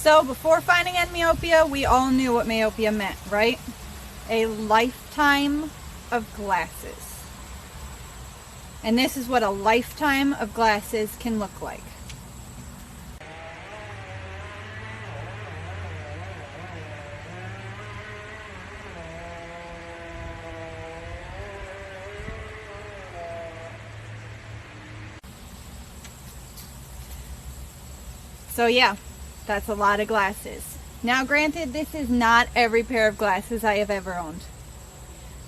So before finding EndMyopia, we all knew what myopia meant, right? A lifetime of glasses. And this is what a lifetime of glasses can look like. So yeah, that's a lot of glasses. Now granted, this is not every pair of glasses I have ever owned.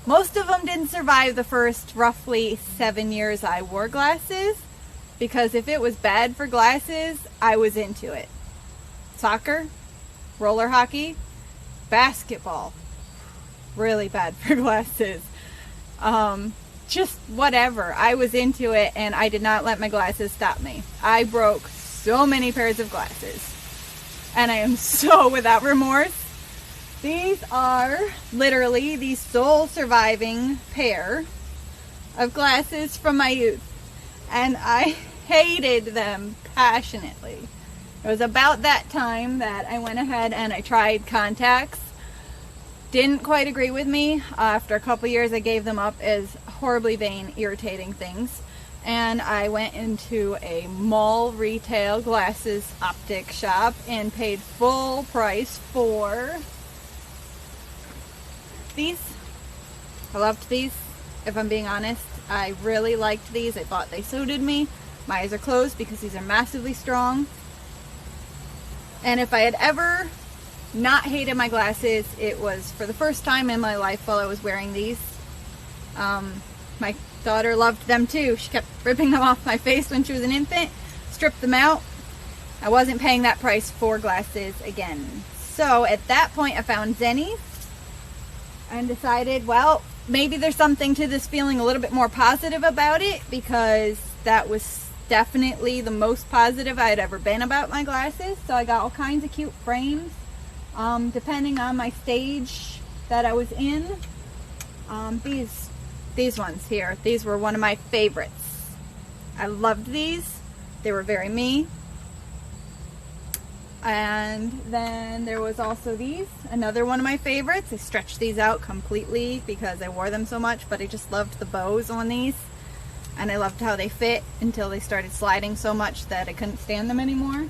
Most of them didn't survive the first roughly 7 years I wore glasses, because if it was bad for glasses, I was into it. Soccer, roller hockey, basketball, really bad for glasses. Just whatever, I was into it and I did not let my glasses stop me. I broke so many pairs of glasses, and I am so without remorse. These are literally the sole surviving pair of glasses from my youth, and I hated them passionately. It was about that time that I went ahead and I tried contacts. Didn't quite agree with me. After a couple years I gave them up as horribly vain, irritating things. And I went into a mall retail glasses optic shop and paid full price for these. I loved these, if I'm being honest. I really liked these. I thought they suited me. My eyes are closed because these are massively strong. And if I had ever not hated my glasses, it was for the first time in my life while I was wearing these. My daughter loved them too. She kept ripping them off my face when she was an infant. Stripped them out. I wasn't paying that price for glasses again. So at that point I found Zennies and decided, well, maybe there's something to this feeling a little bit more positive about it, because that was definitely the most positive I had ever been about my glasses. So I got all kinds of cute frames, depending on my stage that I was in. These ones here, these were one of my favorites. I loved these. They were very me. And then there was also these, another one of my favorites. I stretched these out completely because I wore them so much, but I just loved the bows on these. And I loved how they fit until they started sliding so much that I couldn't stand them anymore.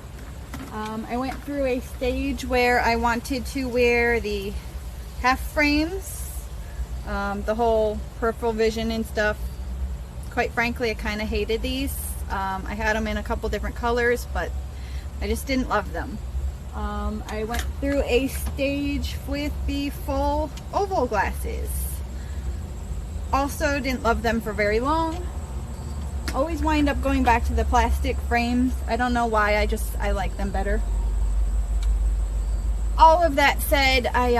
I went through a stage where I wanted to wear the half frames. The whole peripheral vision and stuff. Quite frankly, I kind of hated these. I had them in a couple different colors, but I just didn't love them. I went through a stage with the full oval glasses. Also didn't love them for very long. Always wind up going back to the plastic frames. I don't know why, I like them better. All of that said, I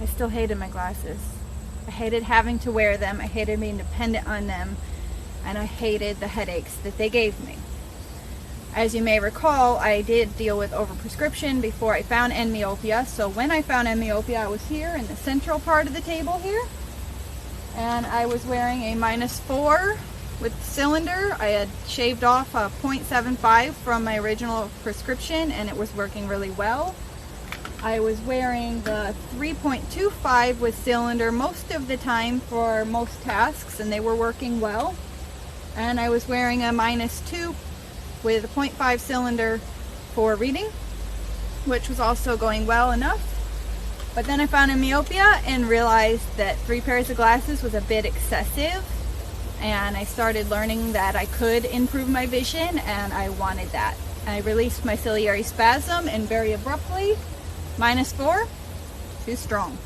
still hated my glasses. I hated having to wear them. I hated being dependent on them. And I hated the headaches that they gave me. As you may recall, I did deal with overprescription before I found EndMyopia. So when I found EndMyopia, I was here in the central part of the table here. And I was wearing a -4 with cylinder. I had shaved off a 0.75 from my original prescription, and it was working really well. I was wearing the 3.25 with cylinder most of the time for most tasks, and they were working well. And I was wearing a -2 with a 0.5 cylinder for reading, which was also going well enough. But then I found EndMyopia and realized that 3 pairs of glasses was a bit excessive, and I started learning that I could improve my vision, and I wanted that. I released my ciliary spasm, and very abruptly, -4, too strong.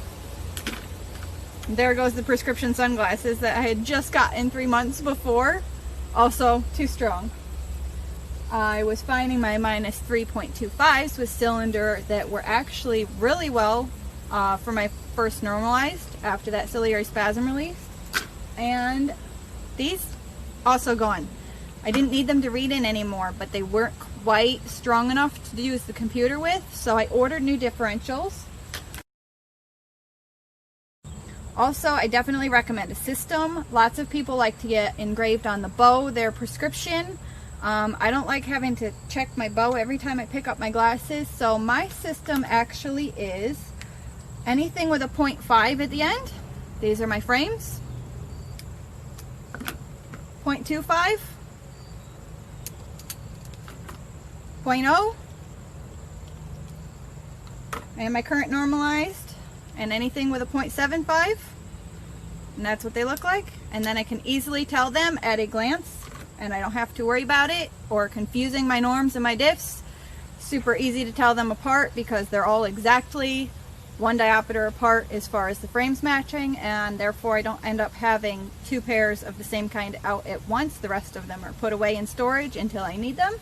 And there goes the prescription sunglasses that I had just gotten 3 months before, also too strong. I was finding my -3.25s with cylinder that were actually really well for my first normalized after that ciliary spasm release. And these also gone. I didn't need them to read in anymore, but they weren't quite strong enough to use the computer with, so I ordered new differentials. Also, I definitely recommend a system. Lots of people like to get engraved on the bow their prescription. I don't like having to check my bow every time I pick up my glasses, so my system actually is anything with a 0.5 at the end. These are my frames. 0.25, 0.0, and my current normalized, and anything with a 0.75, and that's what they look like. And then I can easily tell them at a glance, and I don't have to worry about it or confusing my norms and my diffs. Super easy to tell them apart because they're all exactly 1 diopter apart as far as the frames matching, and therefore I don't end up having 2 pairs of the same kind out at once. The rest of them are put away in storage until I need them.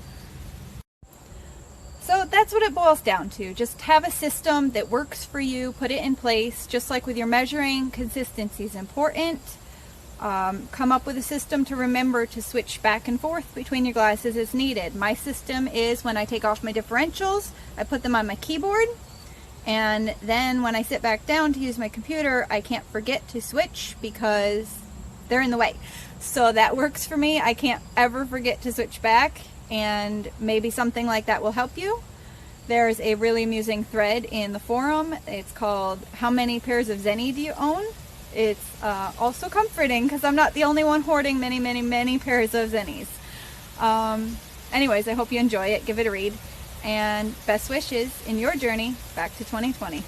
So that's what it boils down to. Just have a system that works for you, put it in place. Just like with your measuring, consistency is important. Come up with a system to remember to switch back and forth between your glasses as needed. My system is when I take off my differentials, I put them on my keyboard, and then when I sit back down to use my computer, I can't forget to switch because they're in the way. So that works for me. I can't ever forget to switch back, and maybe something like that will help you. There's a really amusing thread in the forum. It's called "How many pairs of Zenny do you own?" It's also comforting because I'm not the only one hoarding many pairs of Zennies. Anyways, I hope you enjoy it. Give it a read. And best wishes in your journey back to 2020.